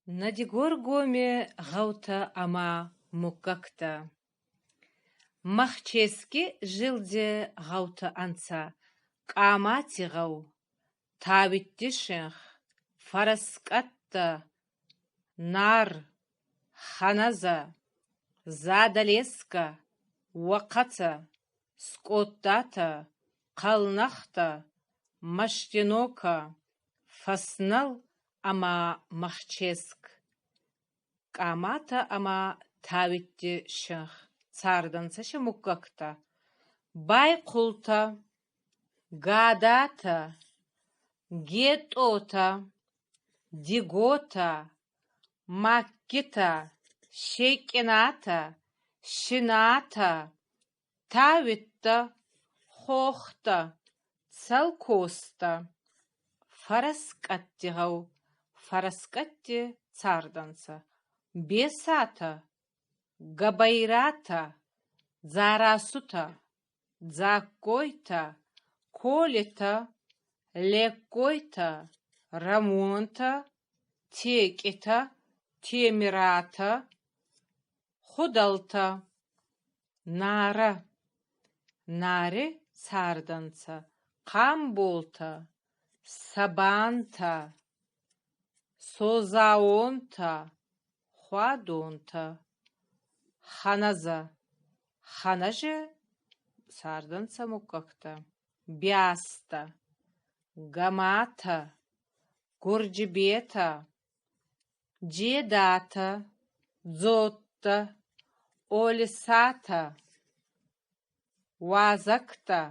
Надигор гоме гаута ама мукакта. Махчески жилде гаута анца. Камати гау. Тавиттишех. Фараскатта. Нар. Ханаза. Задалеска. Ваката. Скоттата. Қалнахта. Маштинока. Фаснал ама махческ. Камата ама тавитти шах. Царданца шамуккакта. Бай култа. Гадата. Гетота. Дигота. Маккита. Шекината. Шината. Тавитта. Хохта. Цалкоста. Фараскаттигау. Фараскатти царданца. Бесата. Габайрата. Зарасута. Дзакойта. Колита. Лекойта. Рамонта. Текита. Темирата. Худалта. Нара. Наре царданца. Камболта. Сабанта. Созаонта. Хуадонта. Ханаза. Ханаже царданца мукакта. Бяста. Гамата. Гурджибета. Джедата. Дзотта. Олисата. Вазакта.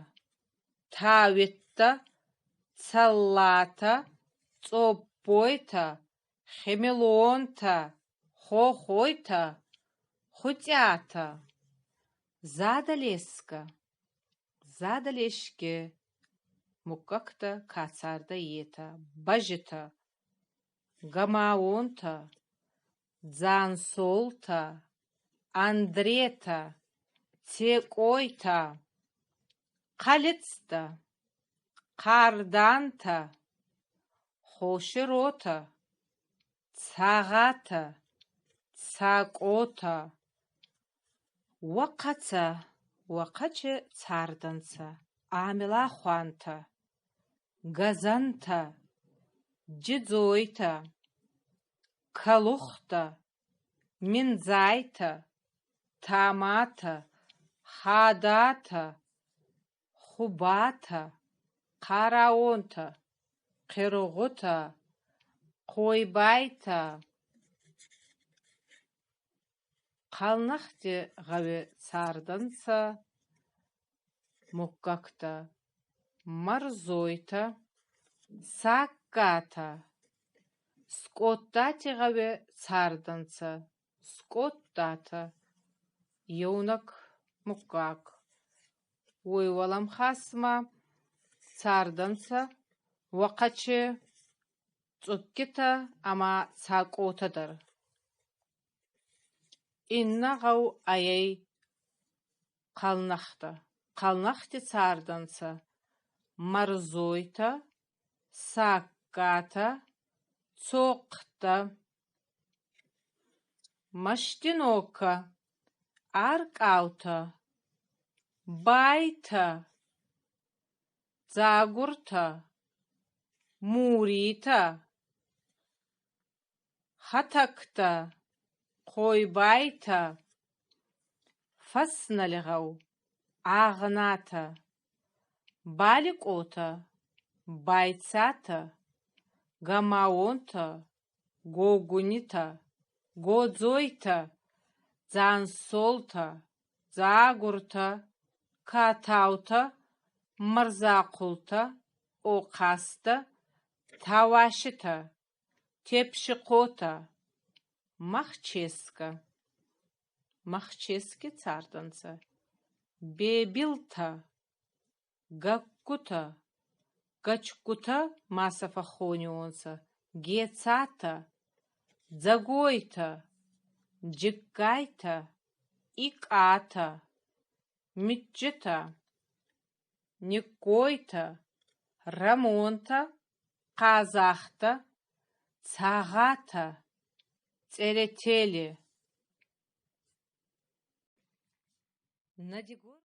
Тавитта. Цаллата. Цопойта. Хемелонта. Хохойта. Хутята. Задалеска. Задалешке. Мукакта кацарда ета. Бажита. Гамаонта. Дзансолта. Андрета. Текойта. Калицта. Карданта. Хоширота. Цагата. Цагота. Вакаца. Вакаче царданца. Амила хуанта. Газанта. Джидзойта. Калухта. Минзайта. Тамата. Хадата. Хубата. Караонта. Кирогута. Койбайта. Қалнахте гаве царданца. Муккакта. Марзойта. Сакката. Скоттати гаве царданца. Скоттата. Юнак муккак. Уйвалам хасма. Царданца. Вакаче. Цуккита ама цакотадар. Инна гау аяй қалнахта. Қалнахти царданца. Марзойта. Сакката. Цокта. Маштинока. Аркаута. Байта. Загурта. Мурита. Хатакта. Койбайта. Фасналигау. Агната. Баликота. Байцата. Гамаонта. Гогунита. Годзойта. Дзансолта. Загурта. Катаута. Марзакулта. Окаста. Тавашита. Тепшикота. Махческа. Махчески царданца. Бебилта. Гаккута. Гачкута масафахонионца. Гецата. Дзагойта. Джиккайта. Иката. Митчита. Никойта. Рамонта. Казахта. Цагата. წერეთელი.